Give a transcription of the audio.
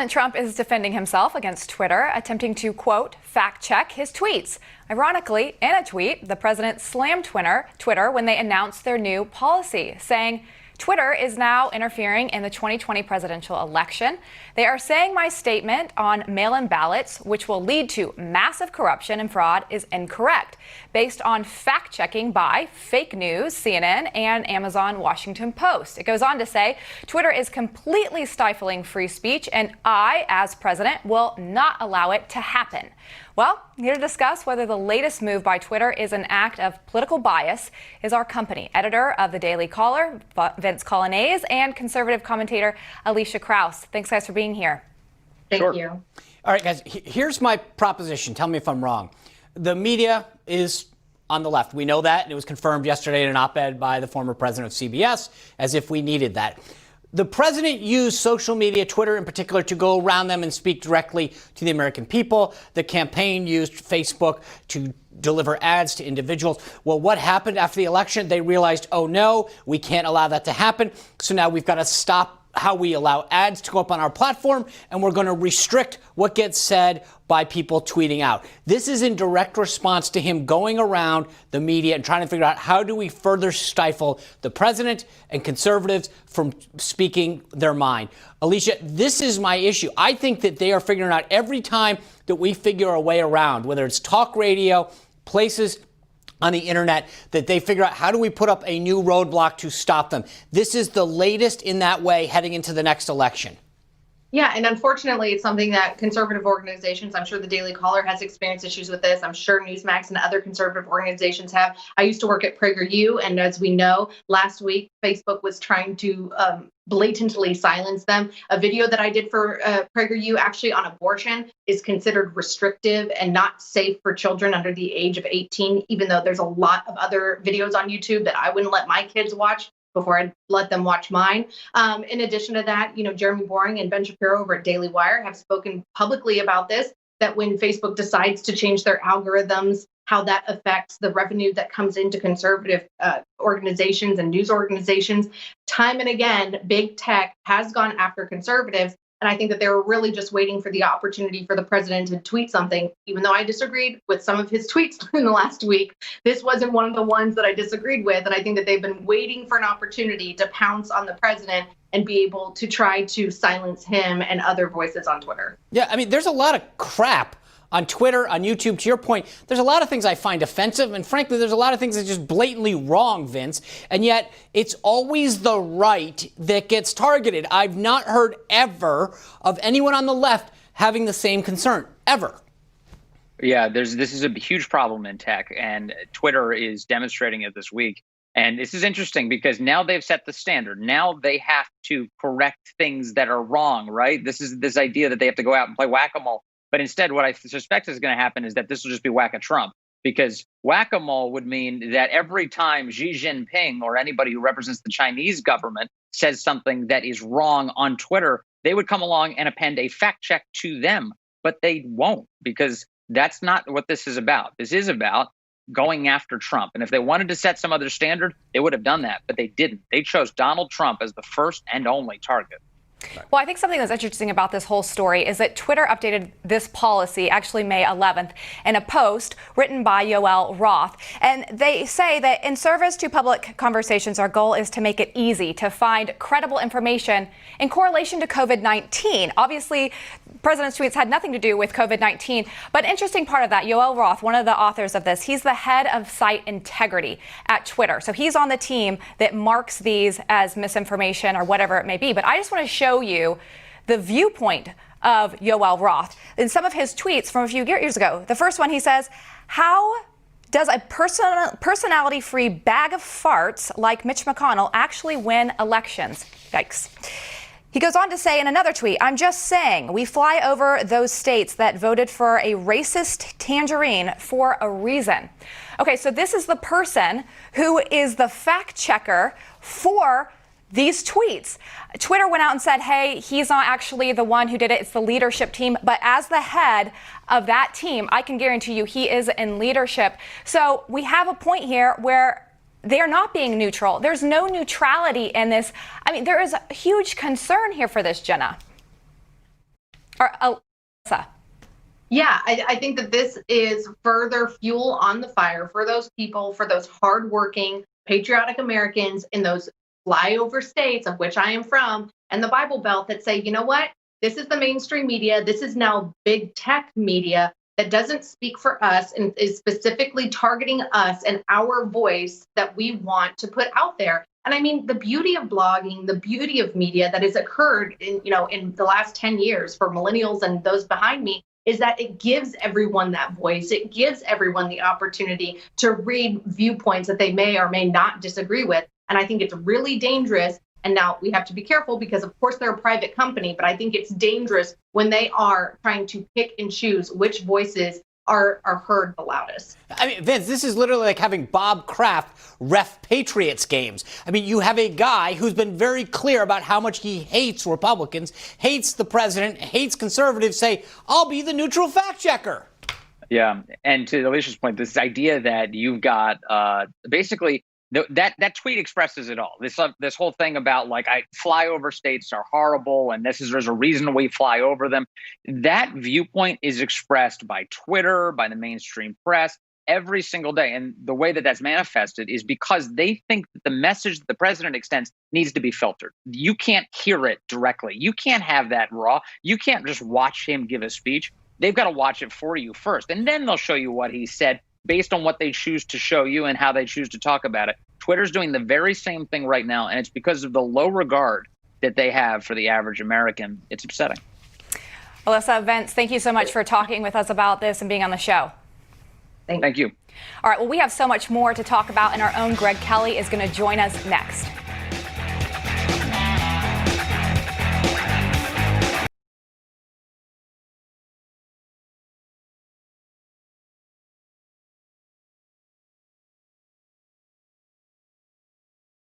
President Trump is defending himself against Twitter, attempting to, quote, fact-check his tweets. Ironically, in a tweet, the president slammed Twitter when they announced their new policy, saying, Twitter is now interfering in the 2020 presidential election. They are saying my statement on mail-in ballots, which will lead to massive corruption and fraud, is incorrect, based on fact-checking by fake news, CNN, and Amazon Washington Post. It goes on to say, Twitter is completely stifling free speech, and I, as president, will not allow it to happen. Well, here to discuss whether the latest move by Twitter is an act of political bias is our company editor of the Daily Caller, Vince Coglianese, and conservative commentator Elisha Krauss. Thanks, guys, for being here. Thank you. All right, guys, here's my proposition. Tell me if I'm wrong. The media is on the left. We know that, and it was confirmed yesterday in an op-ed by the former president of CBS, as if we needed that. The president used social media, Twitter in particular, to go around them and speak directly to the American people. The campaign used Facebook to deliver ads to individuals. Well, what happened after the election? They realized, oh, no, we can't allow that to happen. So now we've got to stop how we allow ads to go up on our platform, and we're going to restrict what gets said by people tweeting out. This is in direct response to him going around the media and trying to figure out how do we further stifle the president and conservatives from speaking their mind. Elisha, this is my issue. I think that they are figuring out every time that we figure a way around, whether it's talk radio, places on the internet, that they figure out how do we put up a new roadblock to stop them. This is the latest in that way heading into the next election. Yeah, and unfortunately, it's something that conservative organizations, I'm sure the Daily Caller has experienced issues with this. I'm sure Newsmax and other conservative organizations have. I used to work at PragerU, and as we know, last week, Facebook was trying to blatantly silence them. A video that I did for PragerU actually on abortion is considered restrictive and not safe for children under the age of 18, even though there's a lot of other videos on YouTube that I wouldn't let my kids watch before I'd let them watch mine. In addition to that, Jeremy Boring and Ben Shapiro over at Daily Wire have spoken publicly about this, that when Facebook decides to change their algorithms, how that affects the revenue that comes into conservative organizations and news organizations. Time and again, big tech has gone after conservatives. And I think that they were really just waiting for the opportunity for the president to tweet something, even though I disagreed with some of his tweets in the last week. This wasn't one of the ones that I disagreed with. And I think that they've been waiting for an opportunity to pounce on the president and be able to try to silence him and other voices on Twitter. Yeah, I mean, there's a lot of crap on Twitter, on YouTube. To your point, there's a lot of things I find offensive, and frankly, there's a lot of things that's just blatantly wrong, Vince, and yet it's always the right that gets targeted. I've not heard ever of anyone on the left having the same concern, ever. Yeah, this is a huge problem in tech, and Twitter is demonstrating it this week. And this is interesting because now they've set the standard. Now they have to correct things that are wrong, right? This is this idea that they have to go out and play whack-a-mole. But instead, what I suspect is going to happen is that this will just be whack-a-Trump, because whack-a-mole would mean that every time Xi Jinping or anybody who represents the Chinese government says something that is wrong on Twitter, they would come along and append a fact check to them. But they won't, because that's not what this is about. This is about going after Trump. And if they wanted to set some other standard, they would have done that. But they didn't. They chose Donald Trump as the first and only target. Well, I think something that's interesting about this whole story is that Twitter updated this policy, actually May 11th, in a post written by Yoel Roth. And they say that in service to public conversations, our goal is to make it easy to find credible information in correlation to COVID-19. Obviously, President's tweets had nothing to do with COVID-19. But interesting part of that, Yoel Roth, one of the authors of this, he's the head of site integrity at Twitter. So he's on the team that marks these as misinformation or whatever it may be. But I just want to show you the viewpoint of Yoel Roth in some of his tweets from a few years ago. The first one, he says, how does a personality-free bag of farts like Mitch McConnell actually win elections? Yikes. He goes on to say in another tweet, I'm just saying we fly over those states that voted for a racist tangerine for a reason. Okay, so this is the person who is the fact checker for these tweets. Twitter went out and said, hey, he's not actually the one who did it. It's the leadership team. But as the head of that team, I can guarantee you he is in leadership. So we have a point here where they're not being neutral. There's no neutrality in this. I mean, there is a huge concern here for this, Jenna. Alyssa. Yeah, I think that this is further fuel on the fire for those people, for those hardworking, patriotic Americans in those flyover states, of which I am from, and the Bible Belt, that say, you know what? This is the mainstream media. This is now big tech media that doesn't speak for us and is specifically targeting us and our voice that we want to put out there. And I mean, the beauty of blogging, the beauty of media that has occurred in the last 10 years for millennials and those behind me, is that it gives everyone that voice. It gives everyone the opportunity to read viewpoints that they may or may not disagree with. And I think it's really dangerous. And now we have to be careful because, of course, they're a private company, but I think it's dangerous when they are trying to pick and choose which voices are heard the loudest. I mean, Vince, this is literally like having Bob Kraft ref Patriots games. I mean, you have a guy who's been very clear about how much he hates Republicans, hates the president, hates conservatives, say, I'll be the neutral fact checker. Yeah. And to Elisha's point, this idea that you've got basically that tweet expresses it all. This whole thing about flyover states are horrible and there's a reason we fly over them. That viewpoint is expressed by Twitter, by the mainstream press every single day. And the way that that's manifested is because they think that the message that the president extends needs to be filtered. You can't hear it directly. You can't have that raw. You can't just watch him give a speech. They've got to watch it for you first. And then they'll show you what he said based on what they choose to show you and how they choose to talk about it. Twitter's doing the very same thing right now, and it's because of the low regard that they have for the average American. It's upsetting. Alyssa, Vince, thank you so much for talking with us about this and being on the show. Thank you. All right, well, we have so much more to talk about, and our own Greg Kelly is going to join us next.